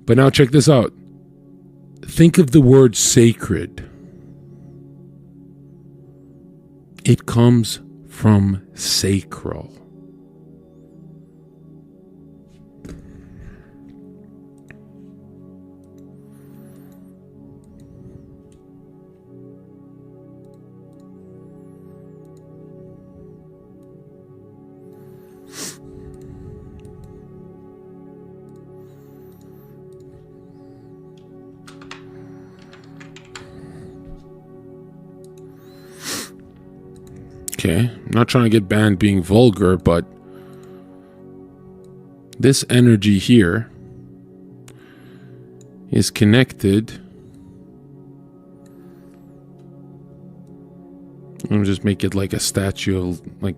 But now check this out. Think of the word sacred. It comes from sacral. Okay, I'm not trying to get banned being vulgar, but this energy here is connected. I'm gonna just make it like a statue of like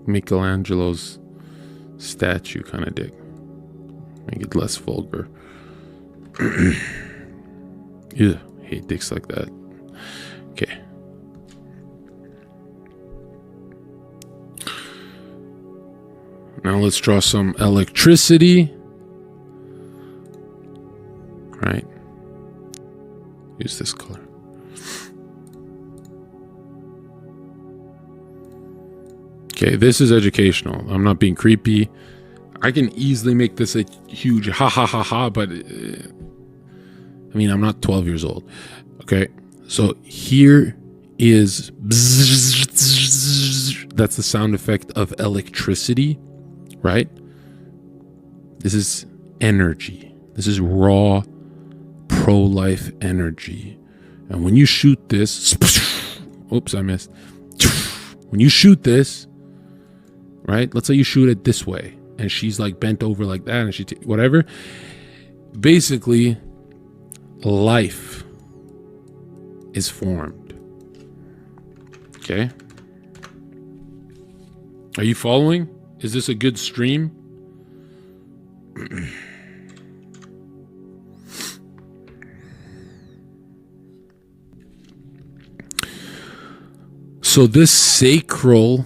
Michelangelo's statue kind of dig. Make it less vulgar. Yeah, hate dicks like that. Okay. Now let's draw some electricity. Right. Use this color. Okay, this is educational. I'm not being creepy. I can easily make this a huge ha ha ha ha, but I mean, I'm not 12 years old. Okay, so here is that's the sound effect of electricity, right? This is energy. This is raw pro-life energy. And when you shoot this, oops, I missed. When you shoot this, right? Let's say you shoot it this way, and she's like bent over like that, and she whatever. Basically, life is formed. Okay. Are you following? Is this a good stream? So this sacral,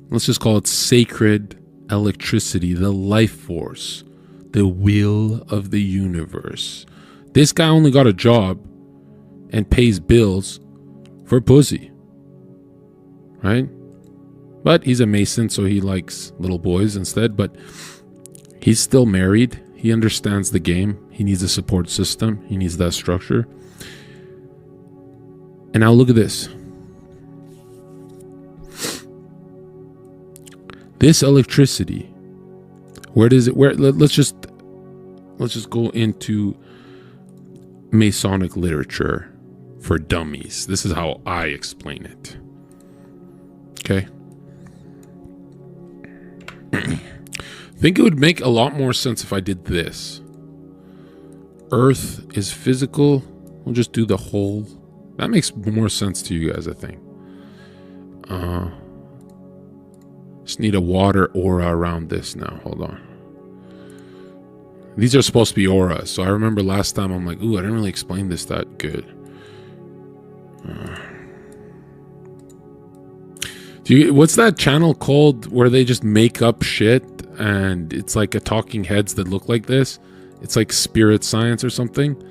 let's just call it sacred electricity, the life force, the will of the universe. This guy only got a job and pays bills for pussy, right? But he's a Mason, so he likes little boys instead, but he's still married. He understands the game. He needs a support system. He needs that structure. And now look at this. This electricity, where does it, let's just go into Masonic literature for dummies. This is how I explain it. Okay. I think it would make a lot more sense if I did this. Earth is physical. We'll just do the whole. That makes more sense to you guys, I think. Just need a water aura around this now. Hold on. These are supposed to be auras. So I remember last time I'm like, ooh, I didn't really explain this that good. What's that channel called where they just make up shit and it's like a talking heads that look like this? It's like Spirit Science or something.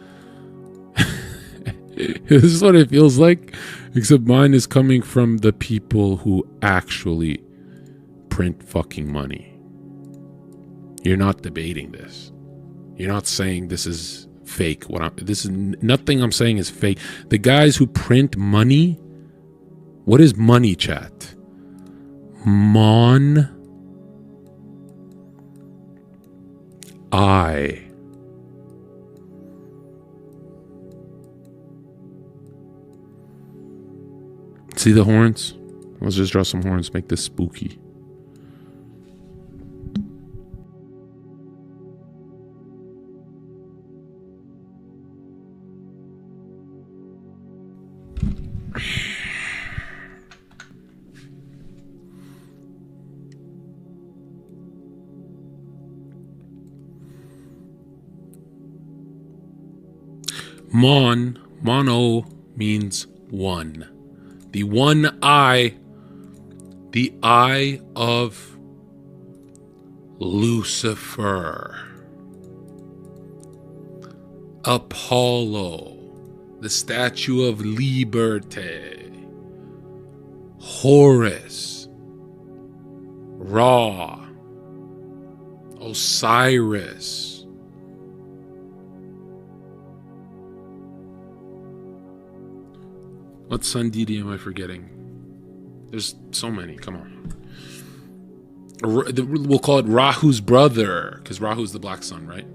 This is what it feels like, except mine is coming from the people who actually print fucking money. You're not debating this. You're not saying this is fake. Nothing I'm saying is fake. The guys who print money, what is money, chat? I. See the horns? Let's just draw some horns, make this spooky. Mono means one. The one eye, the eye of Lucifer. Apollo, the Statue of Liberty, Horus, Ra, Osiris. What sun deity am I forgetting? There's so many. Come on. We'll call it Rahu's brother, because Rahu's the black sun, right?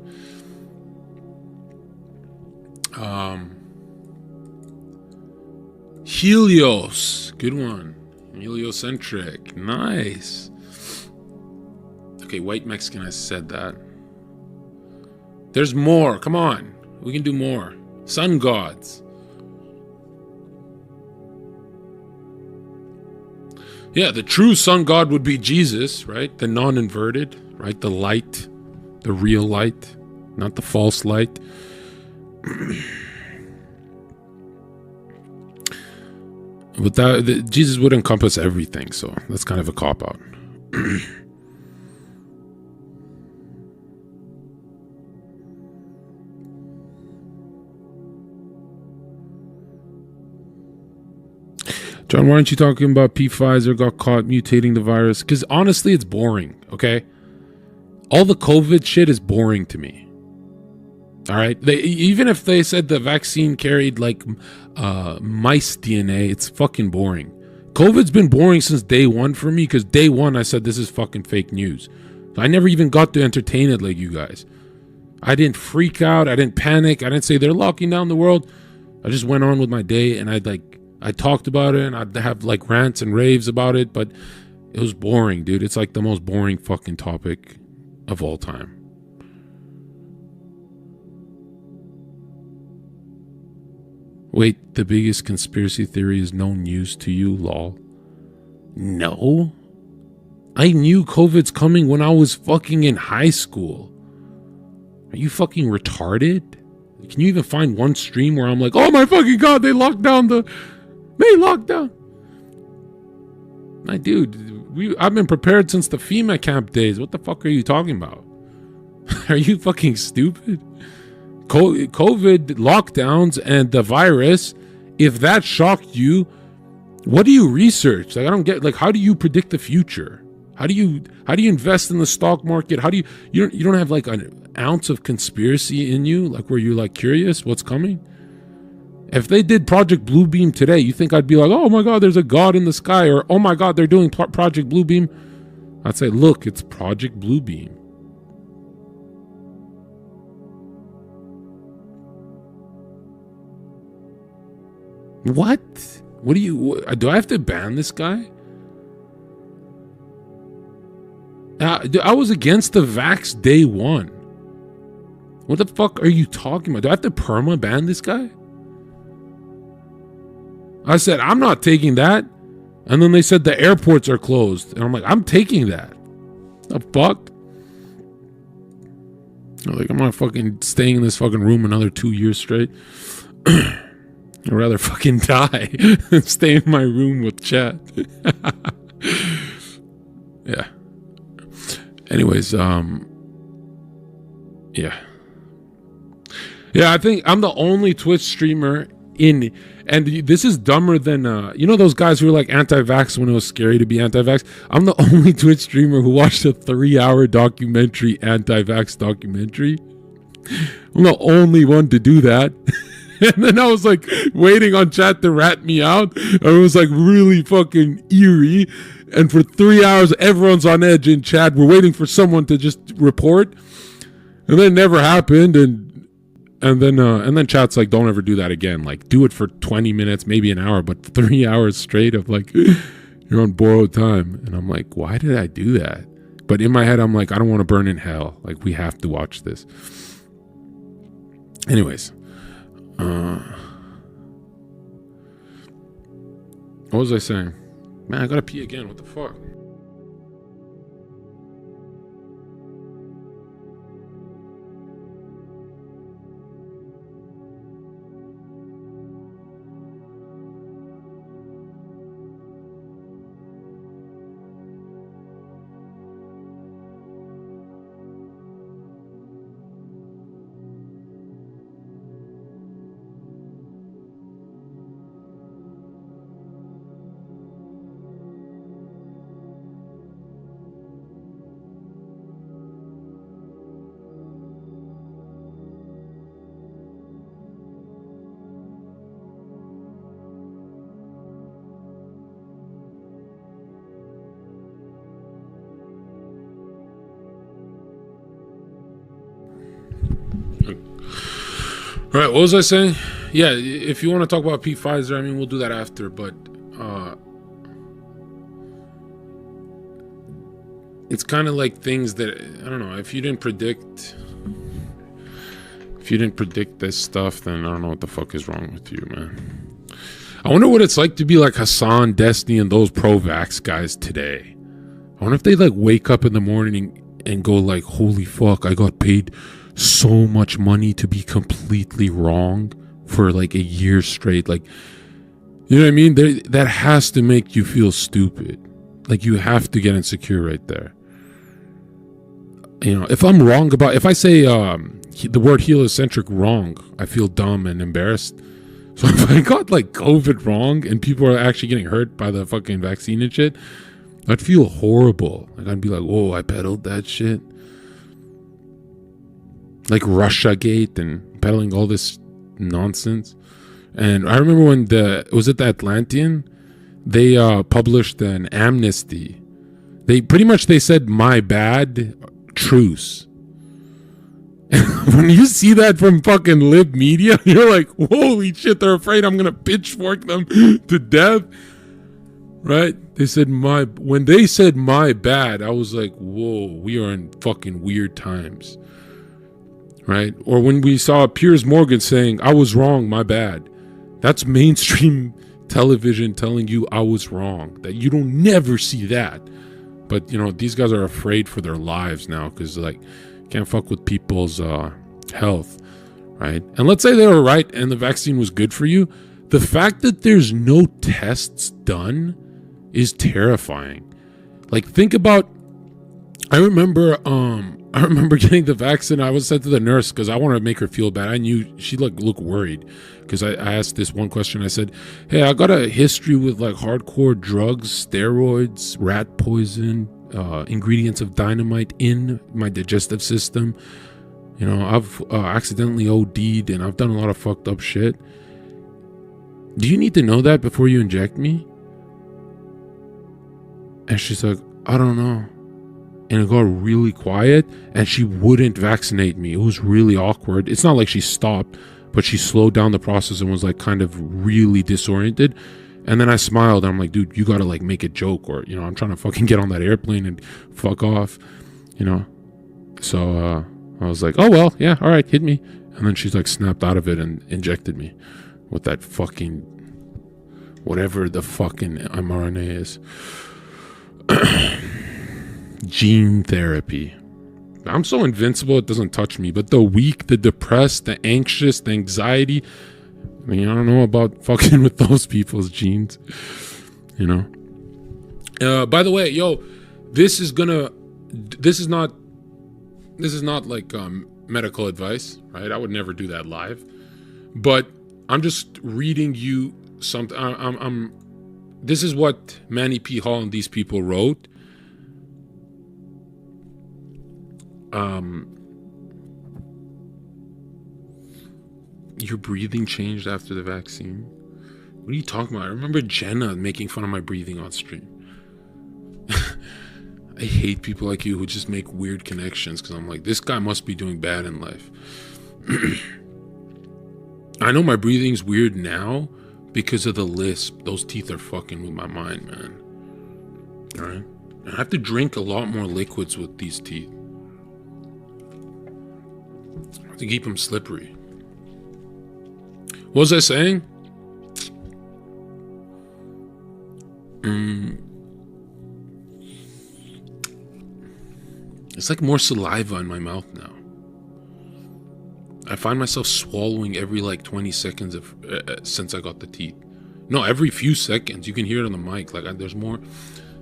Helios. Good one. Heliocentric. Nice. Okay, white Mexican, I said that. There's more. Come on. We can do more. Sun gods. Yeah, the true sun god would be Jesus, right? The non-inverted, right? The light, the real light, not the false light. But Jesus would encompass everything, so that's kind of a cop-out. John, why aren't you talking about Pfizer got caught mutating the virus? Because honestly, it's boring, okay? All the COVID shit is boring to me. All right? Even if they said the vaccine carried like mice DNA, it's fucking boring. COVID's been boring since day one for me, because day one I said this is fucking fake news. So I never even got to entertain it like you guys. I didn't freak out. I didn't panic. I didn't say they're locking down the world. I just went on with my day, and I talked about it, and I'd have like rants and raves about it, but it was boring, dude. It's like the most boring fucking topic of all time. Wait, the biggest conspiracy theory is no news to you, lol. No. I knew COVID's coming when I was fucking in high school. Are you fucking retarded? Can you even find one stream where I'm like, oh my fucking god, they locked down. My dude, I've been prepared since the FEMA camp days. What the fuck are you talking about? Are you fucking stupid? COVID lockdowns and the virus, if that shocked you, what do you research? Like, I don't get, like, how do you predict the future? How do you invest in the stock market? How do you don't have like an ounce of conspiracy in you, like where you're like curious what's coming? If they did Project Bluebeam today, you think I'd be like, oh my god, there's a god in the sky, or oh my god, they're doing Project Bluebeam? I'd say, look, it's Project Bluebeam. What? Do I have to ban this guy? I was against the vax day one. What the fuck are you talking about? Do I have to perma ban this guy? I said, I'm not taking that. And then they said the airports are closed. And I'm like, I'm taking that. The fuck? Like, I'm not fucking staying in this fucking room another 2 years straight. I'd rather fucking die than stay in my room with chat. Yeah. Anyways, yeah. Yeah, I think I'm the only Twitch streamer in, and this is dumber than, you know those guys who were like anti-vax when it was scary to be anti-vax? I'm the only Twitch streamer who watched a 3-hour documentary, anti-vax documentary. I'm the only one to do that. And then I was like waiting on chat to rat me out. And it was like really fucking eerie. And for 3 hours, everyone's on edge in chat. We're waiting for someone to just report. And then it never happened. And then chat's like, don't ever do that again. Like, do it for 20 minutes, maybe an hour, but 3 hours straight of like, you're on borrowed time. And I'm like, why did I do that? But in my head, I'm like, I don't want to burn in hell. Like, we have to watch this. Anyways. What was I saying? Man, I gotta pee again. What the fuck? All right, what was I saying? Yeah, if you want to talk about Pete Pfizer, I mean, we'll do that after, but it's kind of like things that, I don't know, if you didn't predict this stuff, then I don't know what the fuck is wrong with you, man. I wonder what it's like to be like Hassan, Destiny, and those pro-vax guys today. I wonder if they like wake up in the morning and go like, holy fuck, I got paid so much money to be completely wrong for like a year straight. Like, you know what I mean? That has to make you feel stupid. Like, you have to get insecure right there. You know, if I'm wrong about, if I say the word heliocentric wrong, I feel dumb and embarrassed. So if I got like COVID wrong and people are actually getting hurt by the fucking vaccine and shit, I'd feel horrible. Like, I'd be like, whoa, I peddled that shit. Like Russiagate and peddling all this nonsense. And I remember when was it the Atlantean? They published an amnesty. They said, my bad, truce. When you see that from fucking lib media, you're like, holy shit, they're afraid I'm gonna pitchfork them to death. Right? When they said my bad, I was like, whoa, we are in fucking weird times. Right? Or when we saw Piers Morgan saying, I was wrong, my bad. That's mainstream television telling you I was wrong. That you don't never see that. But, you know, these guys are afraid for their lives now because, like, can't fuck with people's health, right? And let's say they were right and the vaccine was good for you. The fact that there's no tests done is terrifying. Like, think about, I remember getting the vaccine. I was sent to the nurse because I wanted to make her feel bad. I knew she looked worried because I asked this one question. I said, hey, I got a history with like hardcore drugs, steroids, rat poison, ingredients of dynamite in my digestive system. You know, I've accidentally OD'd and I've done a lot of fucked up shit. Do you need to know that before you inject me? And she's like, I don't know. And it got really quiet and she wouldn't vaccinate me. It was really awkward. It's not like she stopped, but she slowed down the process and was like kind of really disoriented. And then I smiled and I'm like, dude, you gotta like make a joke, or, you know, I'm trying to fucking get on that airplane and fuck off, you know? So I was like, oh well, yeah, all right, hit me. And then she's like snapped out of it and injected me with that fucking whatever the fucking mRNA is. Gene therapy. I'm so invincible it doesn't touch me, but the weak, the depressed, the anxious, the anxiety, I mean, I don't know about fucking with those people's genes, you know. By the way, yo, this is not like medical advice, right? I would never do that live, but I'm just reading you something. This is what Manny P. Hall and these people wrote. Your breathing changed after the vaccine? What are you talking about? I remember Jenna making fun of my breathing on stream. I hate people like you who just make weird connections because I'm like, this guy must be doing bad in life. I know my breathing's weird now because of the lisp. Those teeth are fucking with my mind, man. Alright? I have to drink a lot more liquids with these teeth. I have to keep them slippery. What was I saying? It's like more saliva in my mouth now. I find myself swallowing every like 20 seconds since I got the teeth. No, every few seconds. You can hear it on the mic. Like there's more.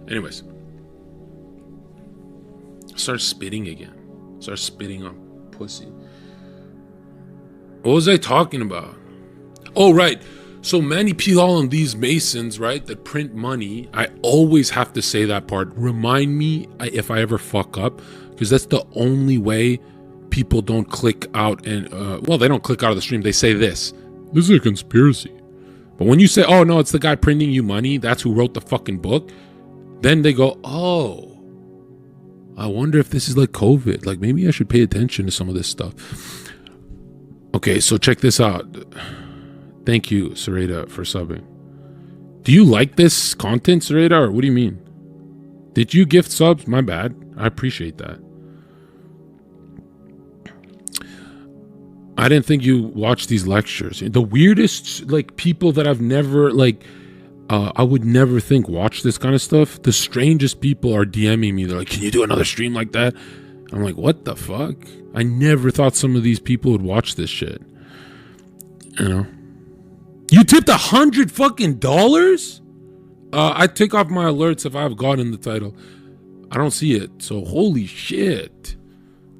Anyways, I started spitting again. Started spitting on pussy. What was I talking about? Oh, right. So Manny P. Hall and these Masons, right, that print money, I always have to say that part. Remind me if I ever fuck up, because that's the only way people don't click out and, well, they don't click out of the stream. They say this is a conspiracy. But when you say, oh, no, it's the guy printing you money, that's who wrote the fucking book, then they go, oh, I wonder if this is like COVID. Like maybe I should pay attention to some of this stuff. Okay, so check this out. Thank you, Sarita, for subbing. Do you like this content, Sarita, or what do you mean? Did you gift subs? My bad. I appreciate that. I didn't think you watched these lectures. The weirdest, like, people that I've never, like, I would never think watch this kind of stuff. The strangest people are DMing me. They're like, can you do another stream like that? I'm like, what the fuck? I never thought some of these people would watch this shit. You know? You tipped $100 fucking dollars? I take off my alerts if I've God in the title. I don't see it. So holy shit.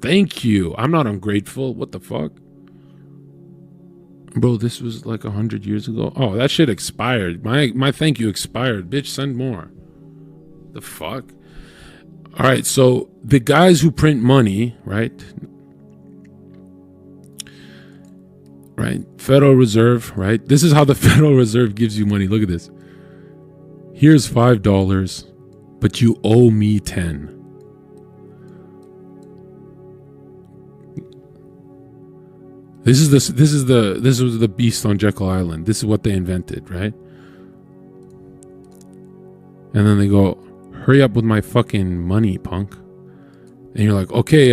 Thank you. I'm not ungrateful. What the fuck? Bro, this was like 100 years ago. Oh, that shit expired. My thank you expired. Bitch, send more. The fuck? All right, so the guys who print money, right? Right? Federal Reserve, right? This is how the Federal Reserve gives you money. Look at this. Here's $5, but you owe me 10. This was the beast on Jekyll Island. This is what they invented, right? And then they go, hurry up with my fucking money, punk. And you're like, okay,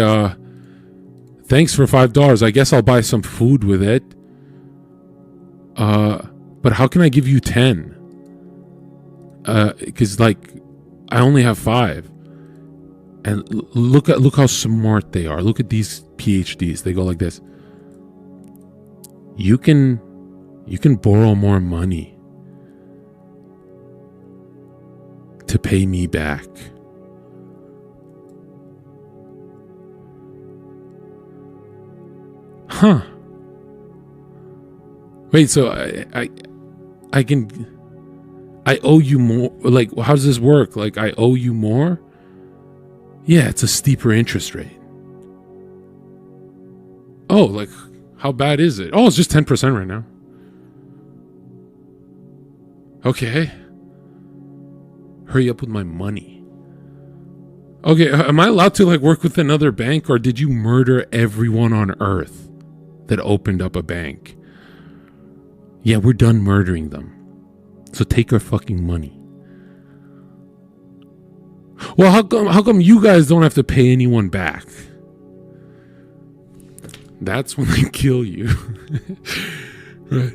thanks for $5. I guess I'll buy some food with it. But how can I give you 10? Because like I only have 5. And look how smart they are. Look at these PhDs. They go like this. You can borrow more money to pay me back. Huh. Wait, so I owe you more? Like, how does this work? Like, I owe you more? Yeah, it's a steeper interest rate. Oh, like, how bad is it? Oh, it's just 10% right now. Okay. Hurry up with my money. Okay, am I allowed to, like, work with another bank, or did you murder everyone on Earth that opened up a bank? Yeah, we're done murdering them. So take our fucking money. Well, how come you guys don't have to pay anyone back? That's when they kill you. Right.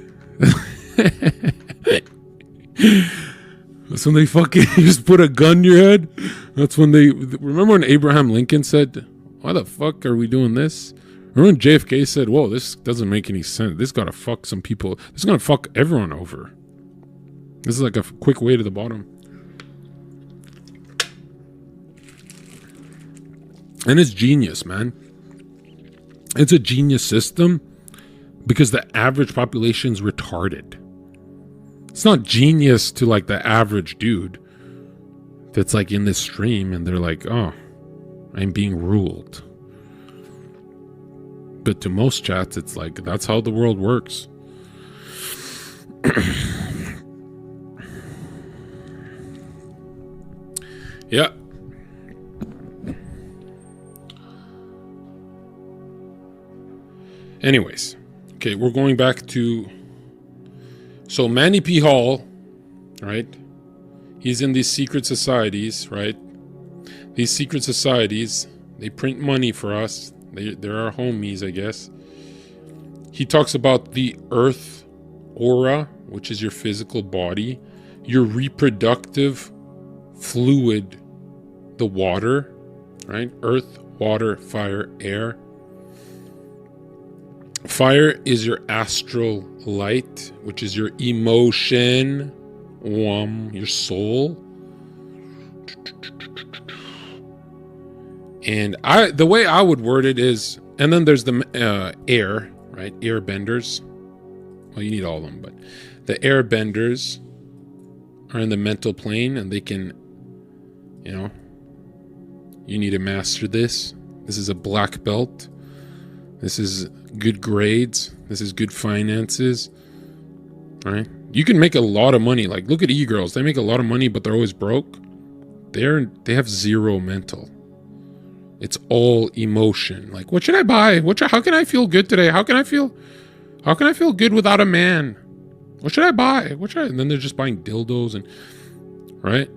That's when they fucking just put a gun in your head. That's when they... Remember when Abraham Lincoln said, why the fuck are we doing this? Remember when JFK said, whoa, this doesn't make any sense. This gotta fuck some people. This is gonna fuck everyone over. This is like a quick way to the bottom. And it's genius, man. It's a genius system because the average population's retarded. It's not genius to like the average dude that's like in this stream and they're like, oh, I'm being ruled. But to most chats, it's like, that's how the world works. Yeah. Anyways, okay, we're going back to... So Manny P. Hall, right? He's in these secret societies, right? These secret societies, they print money for us. They're our homies, I guess. He talks about the earth aura, which is your physical body, your reproductive fluid, the water, right? Earth, water, fire, air. Fire is your astral light, which is your emotion, your soul. And the way I would word it is, and then there's the air, right? Air benders. Well, you need all of them, but the air benders are in the mental plane, and they can, you know, you need to master this. This is a black belt. This is good grades. This is good finances. All right. You can make a lot of money. Like, look at e-girls. They make a lot of money, but they're always broke. They have zero mental. It's all emotion. Like, what should I buy? How can I feel good today? How can I feel good without a man? What should I buy? And then they're just buying dildos and, right?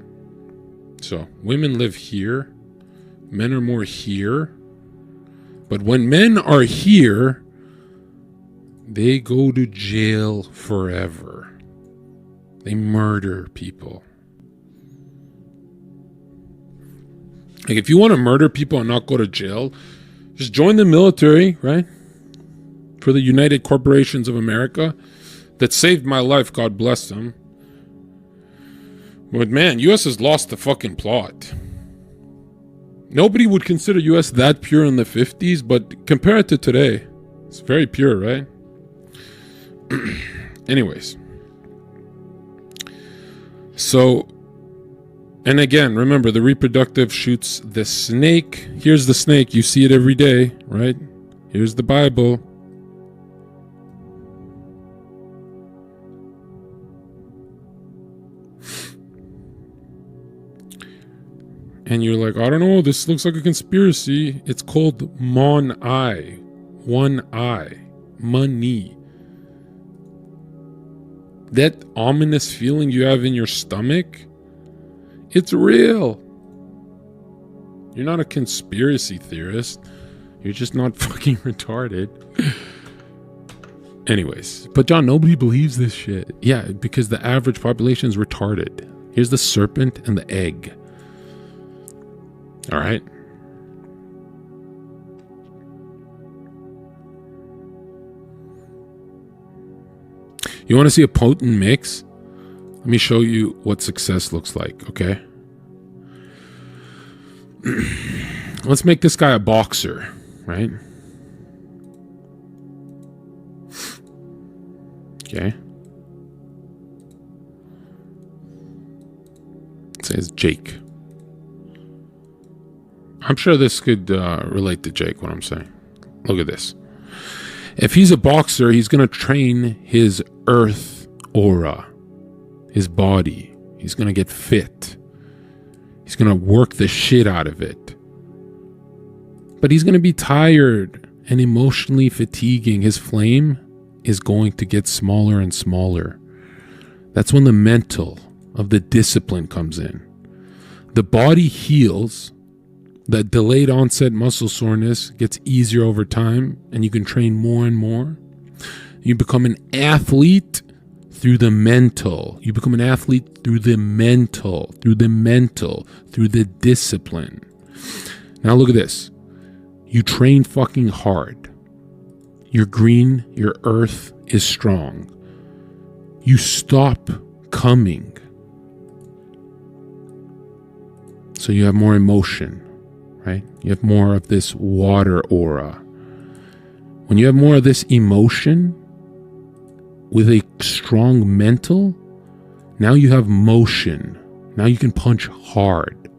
So women live here. Men are more here. But when men are here, they go to jail forever. They murder people. Like, if you want to murder people and not go to jail, just join the military, right? For the United Corporations of America that saved my life, God bless them. But man, US has lost the fucking plot. Nobody would consider US that pure in the 50s, but compare it to today. It's very pure, right? Anyways. So, and again, remember, the reproductive shoots the snake. Here's the snake. You see it every day, right? Here's the Bible. And you're like, I don't know, this looks like a conspiracy. It's called Mon Eye. One eye. Money. That ominous feeling you have in your stomach, it's real. You're not a conspiracy theorist. You're just not fucking retarded. Anyways, but John, nobody believes this shit. Yeah, because the average population is retarded. Here's the serpent and the egg. All right. You want to see a potent mix? Let me show you what success looks like, okay? Let's make this guy a boxer, right? Okay. It says Jake. I'm sure this could relate to Jake, what I'm saying. Look at this. If he's a boxer, he's going to train his earth aura, his body. He's going to get fit. He's going to work the shit out of it. But he's going to be tired and emotionally fatiguing. His flame is going to get smaller and smaller. That's when the mental of the discipline comes in. The body heals. That delayed onset muscle soreness gets easier over time, and you can train more and more. You become an athlete through the mental. You become an athlete through the mental, through the discipline. Now look at this. You train fucking hard. You're green, your earth is strong. You stop coming. So you have more emotion. Right? You have more of this water aura. When you have more of this emotion with a strong mental, now you have motion. Now you can punch hard.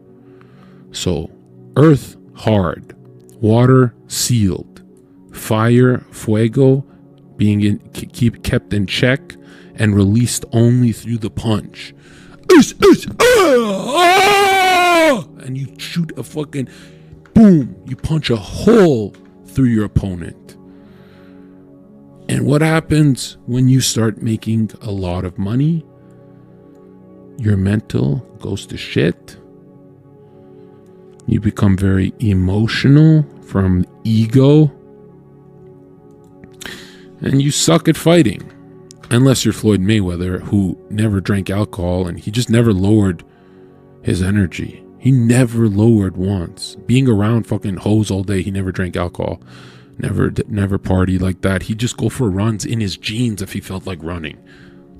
So, earth hard, water sealed, fire, fuego, being kept in check and released only through the punch. And you shoot a fucking boom, you punch a hole through your opponent. And what happens when you start making a lot of money? Your mental goes to shit. You become very emotional from ego. And you suck at fighting. Unless you're Floyd Mayweather, who never drank alcohol and he just never lowered his energy. He never lowered once. Being around fucking hoes all day, he never drank alcohol. Never partied like that. He'd just go for runs in his jeans if he felt like running.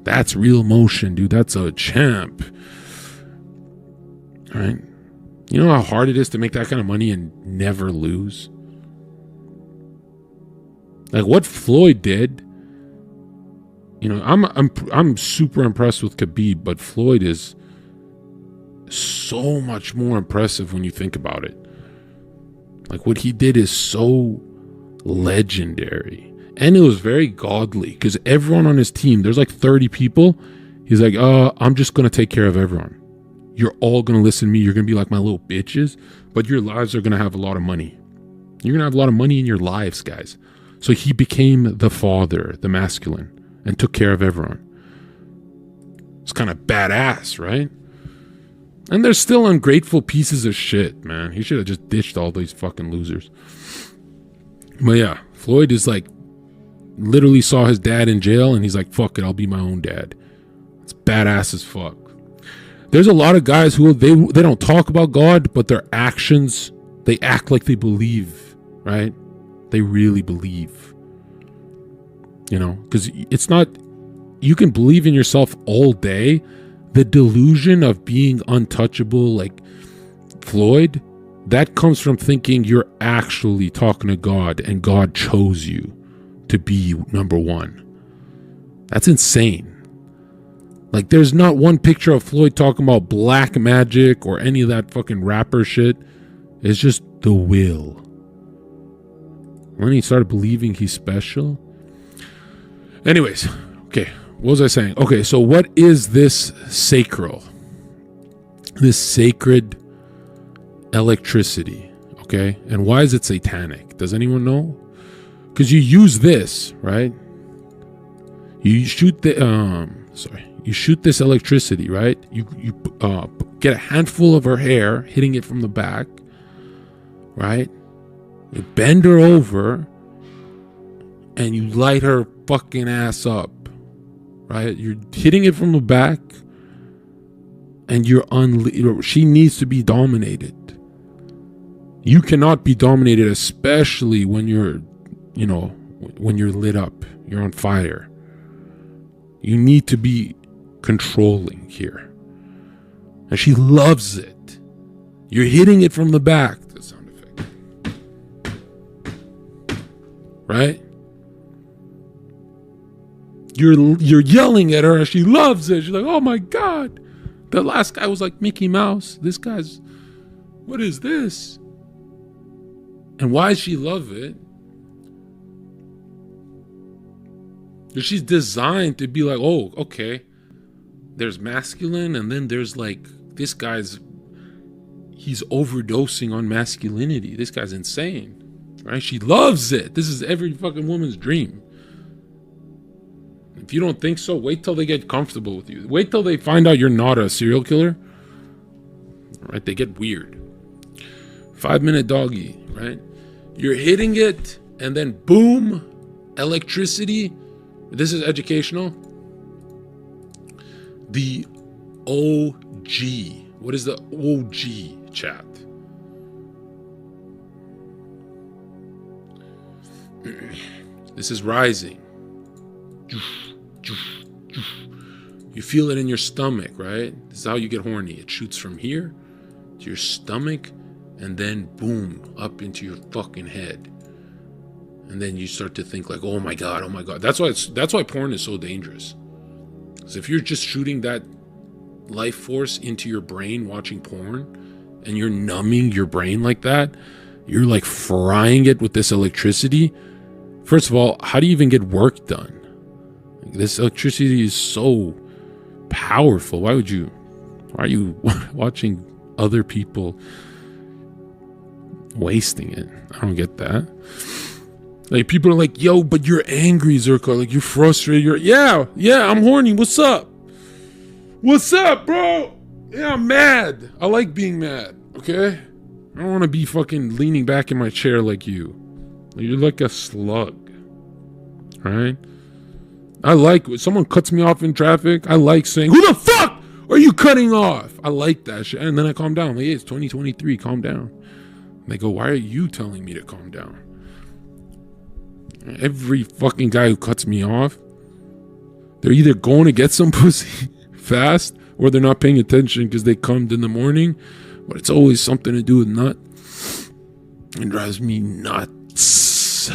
That's real motion, dude. That's a champ. All right? You know how hard it is to make that kind of money and never lose? Like what Floyd did. You know, I'm super impressed with Khabib, but Floyd is so much more impressive when you think about it. Like what he did is so legendary, and it was very godly because everyone on his team, there's like 30 people. He's like, I'm just gonna take care of everyone. you're all going to listen to me. You're going to be like my little bitches, but your lives are going to have a lot of money. You're going to have a lot of money in your lives, guys. So he became the father, the masculine, and took care of everyone. It's kind of badass, right? And they're still ungrateful pieces of shit, man. He should have just ditched all these fucking losers. But yeah, Floyd is like, literally saw his dad in jail and he's like, fuck it, I'll be my own dad. It's badass as fuck. There's a lot of guys who they don't talk about God, but their actions, they act like they believe, right? They really believe. You know, because it's not, you can believe in yourself all day. The delusion of being untouchable, like Floyd, that comes from thinking you're actually talking to God and God chose you to be number one. That's insane. Like, there's not one picture of Floyd talking about black magic or any of that fucking rapper shit. It's just the will. When he started believing he's special. Anyways, okay, what was I saying? Okay, so what is this sacral? This sacred electricity, okay? And why is it satanic? Does anyone know? Because you use this, right? You shoot the, you shoot this electricity, right? You get a handful of her hair, hitting it from the back, right? You bend her over, and you light her fucking ass up, right? You're hitting it from the back, and she needs to be dominated. You cannot be dominated, especially when you're, when you're lit up, you're on fire. You need to be controlling here. And she loves it. You're hitting it from the back. The sound effect. Right? You're yelling at her and she loves it. She's like, oh my God. The last guy was like Mickey Mouse. This guy's, what is this? And why does she love it? Because she's designed to be like, oh, okay. There's masculine, and then there's like, this guy's, he's overdosing on masculinity. This guy's insane, right? She loves it. This is every fucking woman's dream. If you don't think so, wait till they get comfortable with you. Wait till they find out you're not a serial killer. Right? They get weird. 5-minute doggy, right? You're hitting it, and then boom, electricity. This is educational. The OG. What is the OG, chat? This is rising. You feel it in your stomach, right? This is how you get horny. It shoots from here to your stomach and then boom, up into your fucking head. And then you start to think like, oh my God, oh my God. That's why porn is so dangerous. Because if you're just shooting that life force into your brain watching porn and you're numbing your brain like that, you're like frying it with this electricity. First of all, how do you even get work done? Like, this electricity is so powerful. Why are you watching other people wasting it? I don't get that. Like, people are like, yo, but you're angry, Zherka. Like, you're frustrated. Yeah, I'm horny. What's up? What's up, bro? Yeah, I'm mad. I like being mad, okay? I don't want to be fucking leaning back in my chair like you. You're like a slug, right? I like when someone cuts me off in traffic. I like saying, who the fuck are you cutting off? I like that shit. And then I calm down. I'm like, hey, it's 2023. Calm down. And they go, why are you telling me to calm down? Every fucking guy who cuts me off, they're either going to get some pussy fast or they're not paying attention because they cummed in the morning. But it's always something to do with nut. It drives me nuts.